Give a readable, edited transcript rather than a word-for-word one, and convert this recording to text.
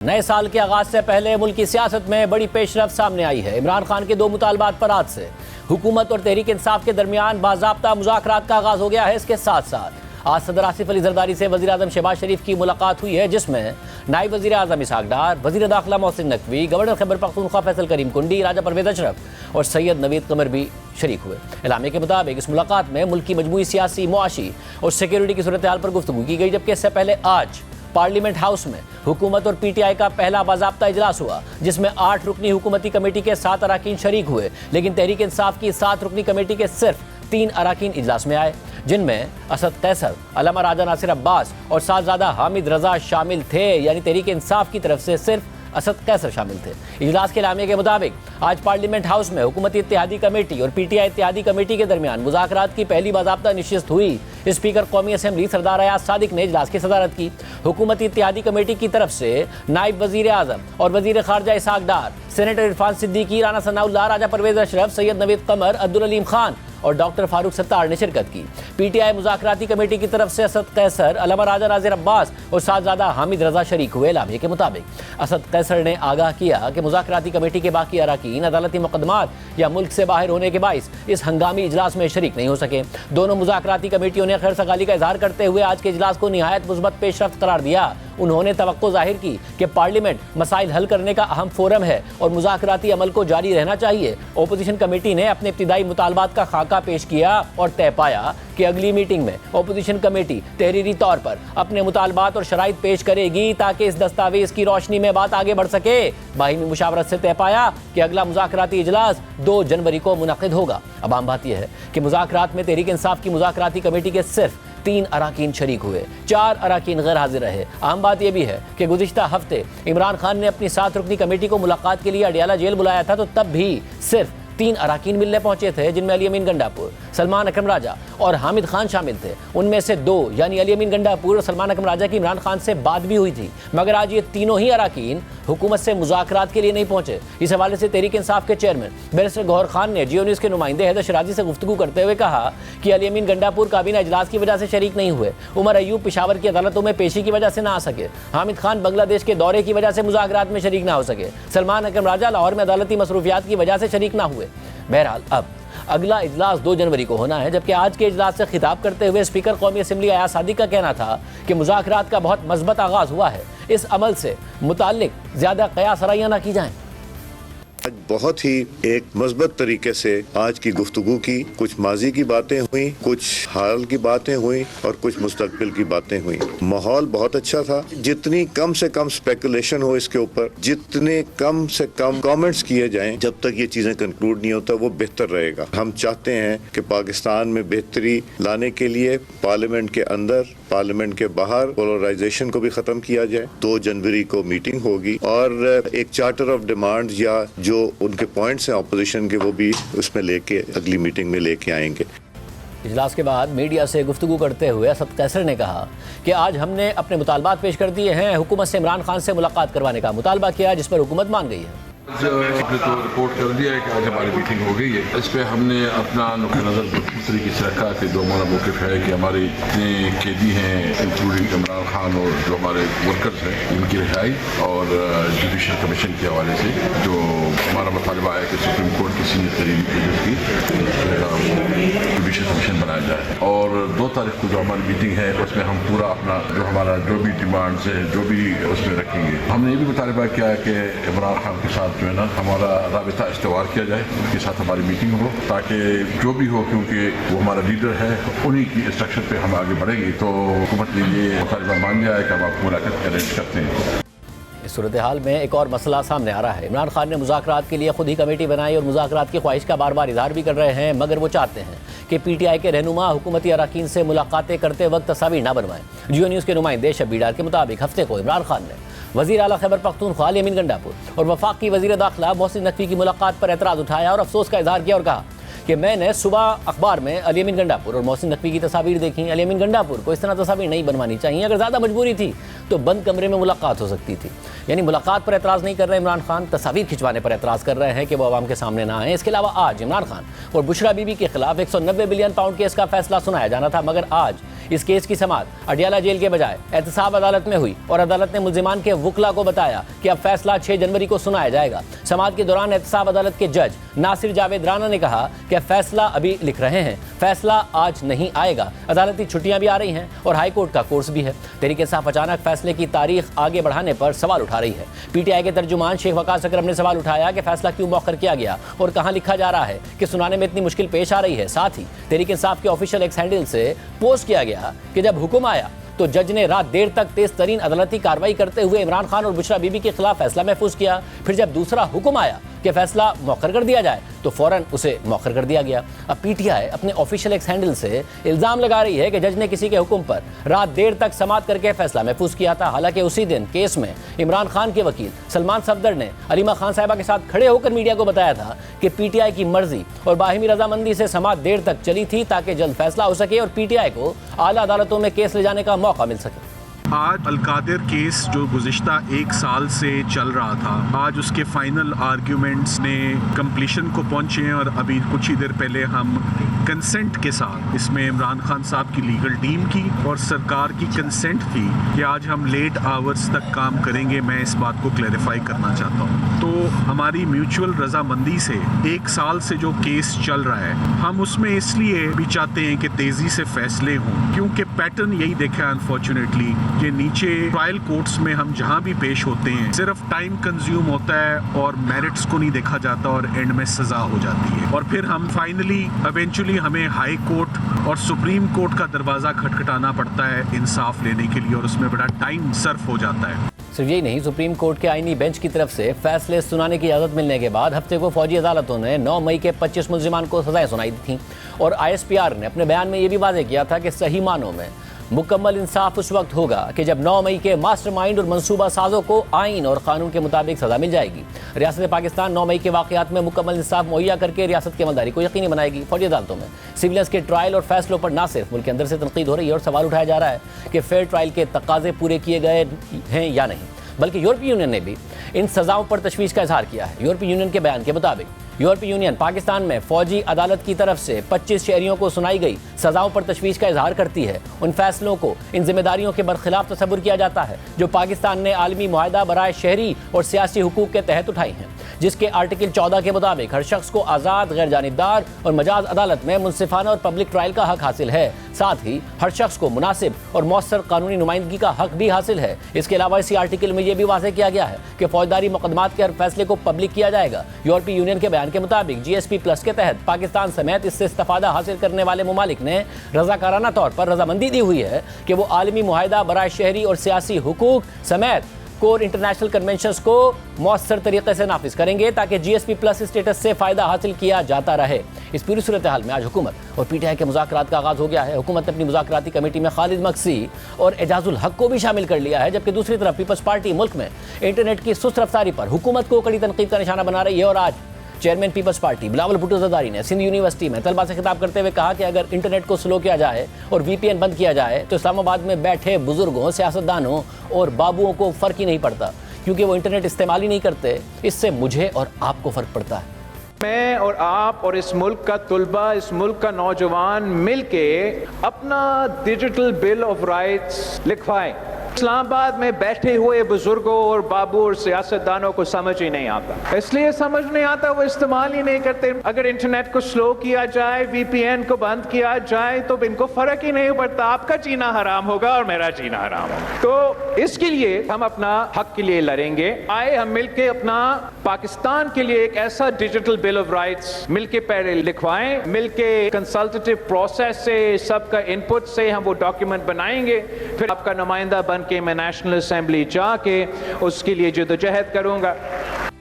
नए साल के आगाज से पहले मुल्क की सियासत में बड़ी पेशरफ्त सामने आई है। इमरान खान के दो मुतालबात पर आज से हुकूमत और तहरीक इंसाफ के दरमियान बाज़ाब्ता मुज़ाकरात का आगाज हो गया है। इसके साथ साथ आज सदर आसिफ अली जरदारी से वज़ीर आज़म शहबाज शरीफ की मुलाकात हुई है, जिसमें नायब वज़ीर आज़म इसहाक डार, वज़ीर दाखिला मोहसिन नकवी, गवर्नर खैबर पख्तूनख्वा फैसल करीम कुंडी, राजा परवेज़ अशरफ और सैयद नवीद कमर भी शरीक हुए। एलामे के मुताबिक इस मुलाकात में मुल्क की मजमूई सियासी, मुआशी और सिक्योरिटी की सूरत हाल पर गुफ्तगू की गई, जबकि इससे पहले आज पार्लियामेंट हाउस में हुकूमत और पीटीआई का पहला बाज़ाब्ता इजलास हुआ, जिसमें 8 रुकनी हुकूमती कमेटी के 7 अरकान शरीक हुए। लेकिन तहरीक इंसाफ की 7 रुकनी कमेटी के सिर्फ 3 अरकान इजलास में आए, जिनमें असद कैसर, अल्लामा राजा नासिर अब्बास और साहबजादा हामिद रजा शामिल थे। यानी तहरीक इंसाफ की तरफ से सिर्फ असद कैसर शामिल थे। इजलास के एलामिया के मुताबिक आज पार्लियामेंट हाउस में हुकूमती इत्तेहादी कमेटी और पीटीआई इत्तेहादी कमेटी के दरमियान मुज़ाकरात की पहली बाज़ाब्ता नशिस्त हुई। स्पीकर कौमी असम्बली सरदार अयाज सादिक ने इजलास की सदारत की। हुकूमती इत्तेहादी कमेटी की तरफ से नायब वज़ीर आज़म और वज़ीर ख़ारजा इसहाक डार, सेनेटर इरफान सिद्दीकी, राना सनाउल्लाह, राजा परवेज़ अशरफ, सैयद नवीद कमर, अब्दुल अलीम खान और डॉक्टर फारूक सत्तार ने शिरकत की। पीटीआई मुज़ाकराती कमेटी की तरफ से असद कैसर, अल्लामा राजा नासिर अब्बास और साहबजादा हामिद रजा शरीक हुए। एलामिया के मुताबिक असद कैसर ने आगाह किया कि मुज़ाकराती कमेटी के बाकी अरकान अदालती मुकदमात या मुल्क से बाहर होने के बाइस इस हंगामी इजलास में शरीक नहीं हो सके। दोनों मुज़ाकराती कमेटियों ने खैर सगाली का इजहार करते हुए आज के इजलास को निहायत मुस्बत पेशरफ्त करार दिया। उन्होंने तवक्को जाहिर की कि पार्लियामेंट मसाइल हल करने का अहम फोरम है और मुज़ाकराती अमल को जारी रहना चाहिए। ओपोजिशन कमेटी ने अपने इब्तिदाई मुतालबात का खाका पेश किया और तय पाया कि अगली मीटिंग में ओपोजिशन कमेटी तहरीरी तौर पर अपने मुतालबात और शराइत पेश करेगी, ताकि इस दस्तावेज की रोशनी में बात आगे बढ़ सके। बाहिमी मुशावरत से तय पाया कि अगला मुज़ाकराती इजलास 2 जनवरी को मुनक़िद होगा। अब आम बात यह है कि मुज़ाकरात में तहरीक इंसाफ की मुज़ाकराती कमेटी के सिर्फ 3 अरकान शरीक हुए, 4 अरकान गैर हाजिर रहे। अहम बात यह भी है कि गुज़िश्ता हफ्ते इमरान खान ने अपनी 7 रुकनी कमेटी को मुलाकात के लिए अडियाला जेल बुलाया था, तो तब भी सिर्फ 3 अरकान मिलने पहुंचे थे, जिनमें अली अमीन गंडापुर, सलमान अकरम राजा और हामिद खान शामिल थे। उनमें से 2 यानी अली अमीन गंडापुर और सलमान अकरम राजा की इमरान खान से बात भी हुई थी, मगर आज ये तीनों ही अरकान हुकूमत से मुज़ाकरात के लिए नहीं पहुंचे। इस हवाले से तहरीक इंसाफ के चेयरमैन बैरिस्टर गौहर खान ने जियो न्यूज़ के नुमाइंदे हैदर शराजी से गुफ्तगू करते हुए कहा कि अली अमीन गंडापुर काबीना इजलास की वजह से शरीक नहीं हुए, उमर अयूब पेशावर की अदालतों में पेशी की वजह से ना आ सके, हामिद खान बांग्लादेश के दौरे की वजह से मुज़ाकरात में शरीक ना हो सके, सलमान अकरम राजा लाहौर में अदालती मसरूफियात की वजह से शरीक ना हुए। बहरहाल अब अगला इजलास 2 जनवरी को होना है, जबकि आज के इजलास से खिताब करते हुए स्पीकर कौमी असम्बली अयाज सादिक का कहना था कि मुज़ाकरात का बहुत मज़बूत आगाज़ हुआ है, इस अमल से मुताल्लिक ज़्यादा क़यास आराइयाँ ना की जाएँ। आज बहुत ही एक मज़बूत तरीके से आज की गुफ्तगू की, कुछ माजी की बातें हुई, कुछ हाल की बातें हुई और कुछ मुस्तकबिल की बातें हुई। माहौल बहुत अच्छा था। जितनी कम से कम स्पेकुलेशन हो इसके ऊपर, जितने कम से कम कमेंट्स किए जाएं, जब तक ये चीज़ें कंक्लूड नहीं होता, वो बेहतर रहेगा। हम चाहते हैं कि पाकिस्तान में बेहतरी लाने के लिए पार्लियामेंट के अंदर, पार्लियामेंट के बाहर पोलराइजेशन को भी ख़त्म किया जाए। 2 जनवरी को मीटिंग होगी और एक चार्टर ऑफ डिमांड या जो उनके पॉइंट्स हैं अपोजिशन के, वो भी उसमें लेके अगली मीटिंग में लेके आएंगे। इजलास के बाद मीडिया से गुफ्तगू करते हुए असद कैसर ने कहा कि आज हमने अपने मुतालबात पेश कर दिए हैं। हुकूमत से इमरान खान से मुलाकात करवाने का मुतालबा किया, जिस पर हुकूमत मान गई है। आपने तो रिपोर्ट कर दिया है कि आज हमारी मीटिंग हो गई है। इस पर हमने अपना नुक्ता नज़र इस तरीके से रखा कि जो हमारा मौक़िफ़ है कि हमारे इतने कैदी हैं, इंक्लूडिंग इमरान खान और जो हमारे वर्कर्स हैं, इनकी रिहाई और जुडिशल कमीशन के हवाले से जो हमारा मुतालबा है कि सुप्रीम कोर्ट की सीनियर तरीन जज की जुडिशल कमीशन बनाया जाए। और 2 तारीख को जो हमारी मीटिंग है उसमें हम पूरा अपना जो हमारा जो भी डिमांड्स है जो भी उसमें रखेंगे। हमने ये भी मुतालबा किया है कि इमरान खान के साथ जो है ना हमारा राबिता इस्तेवार किया जाए, उनके साथ हमारी मीटिंग हो, ताकि जो भी हो, क्योंकि वो हमारा लीडर है, उन्हीं की इंस्ट्रक्शन पे हम आगे बढ़ेंगे। तो हुकूमत ने ये मुतालबा मान लिया है कि हम आपको मुलाकात अरेंज करते हैं। इस सूरत हाल में एक और मसला सामने आ रहा है। इमरान खान ने मुज़ाकरात के लिए खुद ही कमेटी बनाई और मुज़ाकरात की ख्वाहिश का बार बार इजहार भी कर रहे हैं, मगर वो चाहते हैं कि पीटीआई के रहनुमा हुकूमती अरकान से मुलाकातें करते वक्त तस्वीर ना बनवाएं। जियो न्यूज़ के नुमाइंदे शब्बीर डार के मुताबिक हफ्ते को इमरान खान ने वज़ीर आला खैबर पख्तूनख्वा अली अमीन गंडापुर और वफाकी वज़ीर दाखिला मोहसिन नकवी की मुलाकात पर एतराज़ उठाया और अफसोस का इजहार किया और कहा कि मैंने सुबह अखबार में अली अमीन गंडापुर और मोहसिन नकवी की तस्वीर देखी। अली अमीन गंडापुर को इस तरह तस्वीर नहीं बनवानी चाहिए। अगर ज़्यादा मजबूरी थी तो बंद कमरे में मुलाकात हो सकती थी। यानी मुलाकात पर एतराज़ नहीं कर रहे इमरान खान, तस्वीर खिंचवाने पर एतराज़ कर रहे हैं कि वो आवाम के सामने ना आए। इसके अलावा आज इमरान खान और बुशरा बीबी के खिलाफ 190 बिलियन पाउंड केस का फैसला सुनाया जाना था, मगर आज इस केस की समाअत अडियाला जेल के बजाय एहतसाब अदालत में हुई और अदालत ने मुल्जिमान के वकला को बताया कि अब फैसला 6 जनवरी को सुनाया जाएगा। समाअत के दौरान एहतसाब अदालत के जज नासिर जावेद राना ने कहा कि फैसला अभी लिख रहे हैं, फैसला आज नहीं आएगा। अदालती छुट्टियां भी आ रही हैं और हाई कोर्ट का कोर्स भी है। तहरीक इंसाफ अचानक फैसले की तारीख आगे बढ़ाने पर सवाल उठा रही है। पीटीआई के तर्जुमान शेख वकास अकरम ने सवाल उठाया कि फैसला क्यों मौखर किया गया और कहां लिखा जा रहा है कि सुनाने में इतनी मुश्किल पेश आ रही है। साथ ही तहरीक इंसाफ के ऑफिशियल एक्स हैंडल से पोस्ट किया गया कि जब हुक्म आया तो जज ने रात देर तक तेज तरीन अदालती कार्रवाई करते हुए इमरान खान और बुशरा बीबी के खिलाफ फैसला महफूज किया। फिर जब दूसरा हुक्म आया कि फैसला मौखर कर दिया जाए तो फौरन उसे मौखर कर दिया गया। अब पीटीआई अपने ऑफिशियल एक्स हैंडल से इल्जाम लगा रही है कि जज ने किसी के हुक्म पर रात देर तक समाअत करके फैसला महफूज किया था। हालांकि उसी दिन केस में इमरान खान के वकील सलमान सफदर ने अलीमा खान साहिबा के साथ खड़े होकर मीडिया को बताया था कि पीटीआई की मर्जी और बाहिमी रजामंदी से समाअत देर तक चली थी ताकि जल्द फैसला हो सके और पीटीआई को आला अदालतों में केस ले जाने का मौका मिल सके। आज अलकादिर केस जो गुज़िश्ता 1 साल से चल रहा था, आज उसके फाइनल आर्ग्यूमेंट्स ने कंप्लीशन को पहुंचे हैं और अभी कुछ ही देर पहले हम कंसेंट के साथ इसमें इमरान खान साहब की लीगल टीम की और सरकार की कंसेंट थी कि आज हम लेट आवर्स तक काम करेंगे। मैं इस बात को क्लैरिफाई करना चाहता हूँ। तो हमारी म्यूचुअल रजामंदी से 1 साल से जो केस चल रहा है, हम उसमें इसलिए भी चाहते हैं कि तेज़ी से फैसले हों, क्योंकि पैटर्न यही देखा है अनफॉर्चुनेटली कि नीचे ट्रायल कोर्ट्स में हम जहां भी पेश होते हैं सिर्फ टाइम कंज्यूम होता है और मेरिट्स को नहीं देखा जाता और एंड में सजा हो जाती है और फिर हम फाइनली इवेंचुअली हमें हाई कोर्ट और सुप्रीम कोर्ट का दरवाज़ा खटखटाना पड़ता है इंसाफ लेने के लिए और उसमें बड़ा टाइम सर्फ हो जाता है। सिर्फ यही नहीं, सुप्रीम कोर्ट के आईनी बेंच की तरफ से फैसले सुनाने की इजाज़त मिलने के बाद हफ्ते को फौजी अदालतों ने 9 मई के 25 मुल्जिमान को सजाएं सुनाई दी थीं और ISPR ने अपने बयान में ये भी वाज़ेह किया था कि सही मानों में मुकम्मल इंसाफ उस वक्त होगा कि जब 9 मई के मास्टरमाइंड और मंसूबा साजों को आइन और कानून के मुताबिक सजा मिल जाएगी। रियासत पाकिस्तान 9 मई के वाक़यात में मुकम्मल इंसाफ मुहैया करके रियासत की अमलदारी को यकीनी बनाएगी। फौजी अदालतों में सिविलियंस के ट्रायल और फैसलों पर न सिर्फ मुल्क के अंदर से तनकीद हो रही है और सवाल उठाया जा रहा है कि फेयर ट्रायल के तकाजे पूरे किए गए हैं या नहीं, बल्कि यूरोपीय यूनियन ने भी इन सजाओं पर तशवीश का इजहार किया है। यूरोपीय यूनियन के बयान के मुताबिक यूरोपीय यूनियन पाकिस्तान में फौजी अदालत की तरफ से 25 शहरियों को सुनाई गई सजाओं पर तशवीश का इजहार करती है। उन फैसलों को इन जिम्मेदारियों के बरखिलाफ तस्वुर किया जाता है जो पाकिस्तान ने आलमी मुआहदा बराए शहरी और सियासी हुकूक के तहत उठाई हैं, जिसके आर्टिकल 14 के मुताबिक हर शख्स को आज़ाद, गैर जानिबदार और मजाज अदालत में मुनसिफाना और पब्लिक ट्रायल का हक हासिल है। साथ ही हर शख्स को मुनासिब और मौसर कानूनी नुमाइंदगी का हक भी हासिल है। इसके अलावा इसी आर्टिकल में यह भी वाज़ेह किया गया है कि फौजदारी मुकदमात के हर फैसले को पब्लिक किया जाएगा। यूरोपीय यूनियन के बयान के मुताबिक GSP+ के तहत पाकिस्तान समेत इससे इस्तिफादा हासिल करने वाले मुमालिक ने रजाकाराना तौर पर रजामंदी दी हुई है कि वो आलमी मुआहदा बराए शहरी और सियासी हुकूक समेत कोर इंटरनेशनल कन्वेंशंस को मौसर तरीके से नाफिज करेंगे ताकि GSP+ स्टेटस से फ़ायदा हासिल किया जाता रहे। इस पूरी सूरत हाल में आज हुकूमत और पीटीआई के मुज़ाकरात का आगाज़ हो गया है। हुकूमत ने अपनी मुज़ाकराती कमेटी में खालिद मक्सी और एजाजुल हक को भी शामिल कर लिया है, जबकि दूसरी तरफ पीपल्स पार्टी मुल्क में इंटरनेट की सुस्त रफ्तारी पर हुकूमत को कड़ी तनकीद का निशाना बना रही है। और आज चेयरमैन पीपल्स पार्टी बिलावल भुट्टो ज़रदारी ने सिंध यूनिवर्सिटी में तलबा से खिताब करते हुए कहा कि अगर इंटरनेट को स्लो किया जाए और VPN बंद किया जाए तो इस्लामाबाद में बैठे बुजुर्गों, सियासतदानों और बाबुओं को फ़र्क ही नहीं पड़ता, क्योंकि वो इंटरनेट इस्तेमाल ही नहीं करते। इससे मुझे और आपको फ़र्क पड़ता है। मैं और आप और इस मुल्क का तुलबा, इस मुल्क का नौजवान मिलके अपना डिजिटल बिल ऑफ राइट्स लिखवाएं। इस्लामाबाद में बैठे हुए बुजुर्गों और बाबू और सियासतदानों को समझ ही नहीं आता, इसलिए समझ नहीं आता, वो इस्तेमाल ही नहीं करते। अगर इंटरनेट को स्लो किया जाए, VPN को बंद किया जाए तो इनको फर्क ही नहीं पड़ता, आपका जीना हराम होगा और मेरा जीना हराम होगा। तो इसके लिए हम अपना हक के लिए लड़ेंगे। आए हम मिलके अपना पाकिस्तान के लिए एक ऐसा डिजिटल बिल ऑफ राइट्स मिलके पहले लिखवाएं, मिलके कंसल्टेटिव प्रोसेस से, सबका इनपुट से हम वो डॉक्यूमेंट बनाएंगे। फिर आपका नुमाइंदा बन के मैं नेशनल असेंबली जाके उसके लिए जदोजहद करूंगा।